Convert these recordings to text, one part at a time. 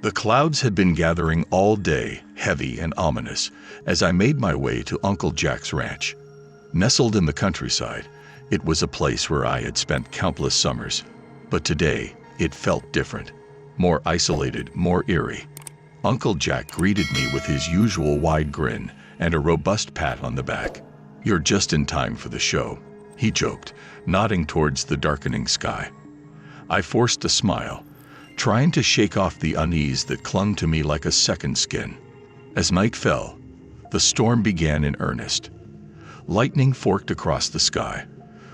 The clouds had been gathering all day, heavy and ominous, as I made my way to Uncle Jack's ranch. Nestled in the countryside, it was a place where I had spent countless summers, but today it felt different, more isolated, more eerie. Uncle Jack greeted me with his usual wide grin and a robust pat on the back. "You're just in time for the show," he joked, nodding towards the darkening sky. I forced a smile, trying to shake off the unease that clung to me like a second skin. As night fell, the storm began in earnest. Lightning forked across the sky,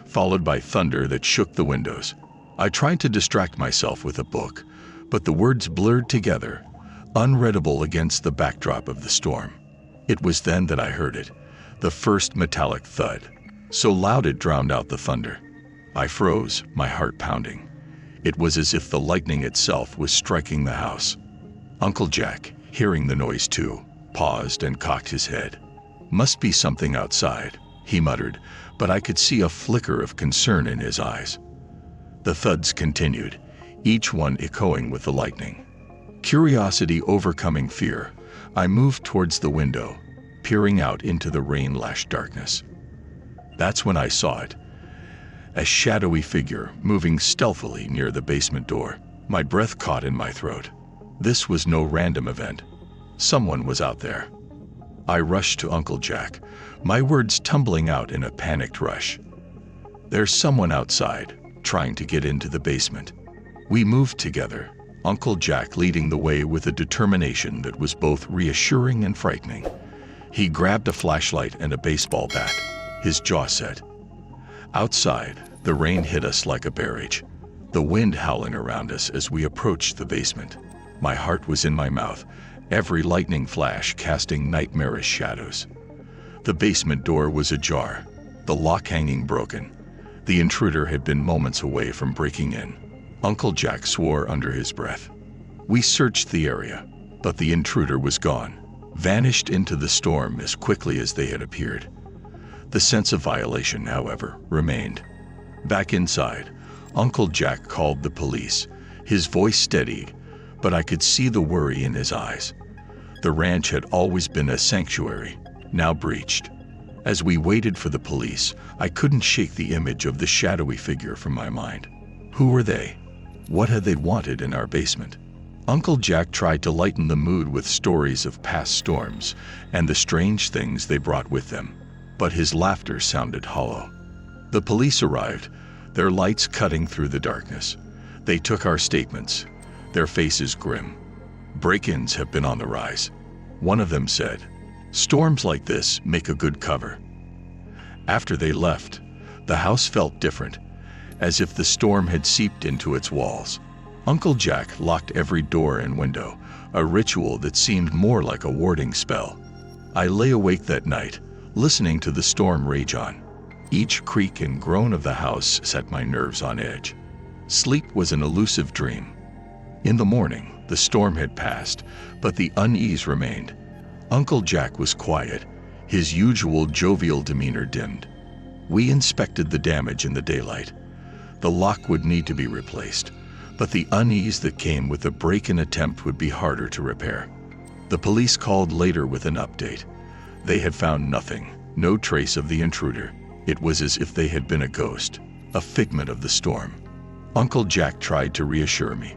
followed by thunder that shook the windows. I tried to distract myself with a book, but the words blurred together, unreadable against the backdrop of the storm. It was then that I heard it, the first metallic thud, so loud it drowned out the thunder. I froze, my heart pounding. It was as if the lightning itself was striking the house. Uncle Jack, hearing the noise too, paused and cocked his head. "Must be something outside," he muttered, but I could see a flicker of concern in his eyes. The thuds continued, each one echoing with the lightning. Curiosity overcoming fear, I moved towards the window, peering out into the rain-lashed darkness. That's when I saw it, a shadowy figure moving stealthily near the basement door. My breath caught in my throat. This was no random event. Someone was out there. I rushed to Uncle Jack, my words tumbling out in a panicked rush. "There's someone outside, trying to get into the basement." We moved together, Uncle Jack leading the way with a determination that was both reassuring and frightening. He grabbed a flashlight and a baseball bat, his jaw set. Outside, the rain hit us like a barrage, the wind howling around us as we approached the basement. My heart was in my mouth, every lightning flash casting nightmarish shadows. The basement door was ajar, the lock hanging broken. The intruder had been moments away from breaking in. Uncle Jack swore under his breath. We searched the area, but the intruder was gone, vanished into the storm as quickly as they had appeared. The sense of violation, however, remained. Back inside, Uncle Jack called the police, his voice steadied, but I could see the worry in his eyes. The ranch had always been a sanctuary, now breached. As we waited for the police, I couldn't shake the image of the shadowy figure from my mind. Who were they? What had they wanted in our basement? Uncle Jack tried to lighten the mood with stories of past storms and the strange things they brought with them, but his laughter sounded hollow. The police arrived, their lights cutting through the darkness. They took our statements, their faces grim. "Break-ins have been on the rise," one of them said. "Storms like this make a good cover." After they left, the house felt different, as if the storm had seeped into its walls. Uncle Jack locked every door and window, a ritual that seemed more like a warding spell. I lay awake that night, listening to the storm rage on. Each creak and groan of the house set my nerves on edge. Sleep was an elusive dream. In the morning, the storm had passed, but the unease remained. Uncle Jack was quiet, his usual jovial demeanor dimmed. We inspected the damage in the daylight. The lock would need to be replaced, but the unease that came with the break-in attempt would be harder to repair. The police called later with an update. They had found nothing, no trace of the intruder. It was as if they had been a ghost, a figment of the storm. Uncle Jack tried to reassure me.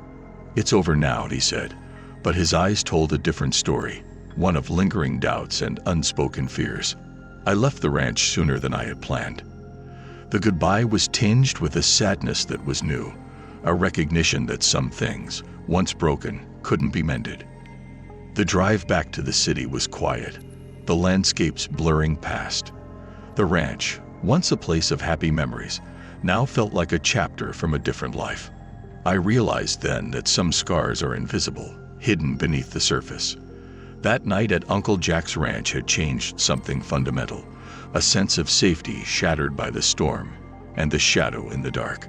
"It's over now," he said, but his eyes told a different story, one of lingering doubts and unspoken fears. I left the ranch sooner than I had planned. The goodbye was tinged with a sadness that was new, a recognition that some things, once broken, couldn't be mended. The drive back to the city was quiet, the landscapes blurring past. The ranch, once a place of happy memories, now felt like a chapter from a different life. I realized then that some scars are invisible, hidden beneath the surface. That night at Uncle Jack's ranch had changed something fundamental, a sense of safety shattered by the storm and the shadow in the dark.